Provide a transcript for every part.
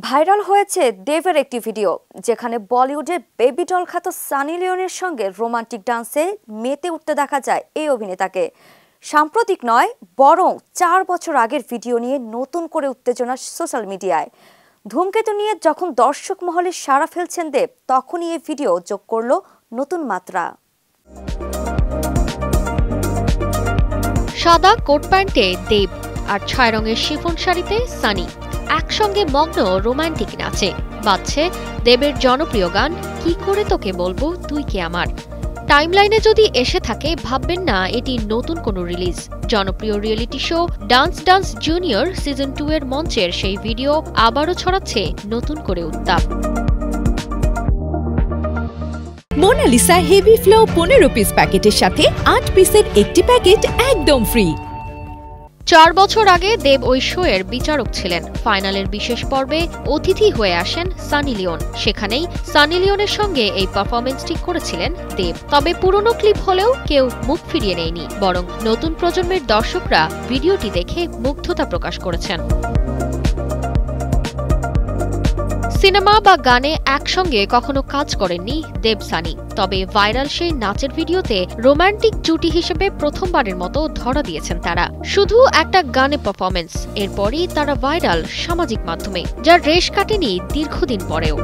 Viral হয়েছে দেবের একটি ভিডিও, যেখানে বলিউডের বেবি ডল খ্যাত সানি লিওনের সঙ্গে রোমান্টিক ডান্সে মেতে উঠতে দেখা যায় এই অভিনেতাকে। সাম্প্রতিক নয়, বরং 4 বছর আগের ভিডিও নিয়ে নতুন করে উত্তেজনা সোশ্যাল মিডিয়ায়। ধূমকেতু নিয়ে যখন দর্শক মহলে সাড়া ফেলছেন দেব, তখনই এই ভিডিও যোগ করল নতুন মাত্রা। সাদা কোট প্যান্টে দেব আর 6 রঙের শিফন শাড়িতে সানি একসঙ্গে মগ্ন রোমান্টিক নাচে। বাজছে দেবের জনপ্রিয় গান কি করে তোকে বলবো তুই কে আমার। টাইমলাইনে যদি এসে থাকে ভাববেন না এটি নতুন কোনো রিলিজ। জনপ্রিয় reality show dance dance junior season 2 এর মঞ্চের সেই ভিডিও আবারও ছড়াচ্ছে নতুন করে উত্তাপ। মোনালিসা হেভি ফ্লো 15 পিস প্যাকেটের সাথে 8 পিসের একটি প্যাকেট একদম ফ্রি। 4 বছর আগে দেব ওই শো এর বিচারক ছিলেন। ফাইনালের বিশেষ পর্বে অতিথি হয়ে আসেন সানি লিওন। সেখানেই সানি লিওনের সঙ্গে এই পারফরমেন্সটি করেছিলেন দেব। তবে পুরনো ক্লিপ হলেও কেউ মুখ ফিরিয়ে নেয়নি, বরং নতুন প্রজন্মের দর্শকরা ভিডিওটি দেখে মুগ্ধতা প্রকাশ করেছেন। সিনেমা বা গানে একসঙ্গে কখনো কাজ করেননি দেব সানি, তবে ভাইরাল সেই নাচের ভিডিওতে রোমান্টিক জুটি হিসেবে প্রথমবারের মতো ধরা দিয়েছেন তারা। শুধু একটা গানে পারফরমেন্স, এরপরই তারা ভাইরাল সামাজিক মাধ্যমে, যার রেশ কাটেনি দীর্ঘদিন পরেও।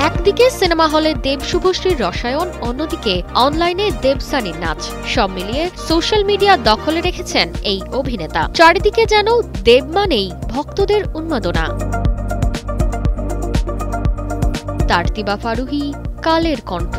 একদিকে সিনেমা হলে দেব শুভশ্রীর রসায়ন, অন্যদিকে অনলাইনে দেব সানির নাচ, সব মিলিয়ে সোশ্যাল মিডিয়া দখলে রেখেছেন এই অভিনেতা। চারিদিকে যেন দেব মানেই ভক্তদের উন্মাদনা। তারতিবা ফারুহি, কালের কণ্ঠ।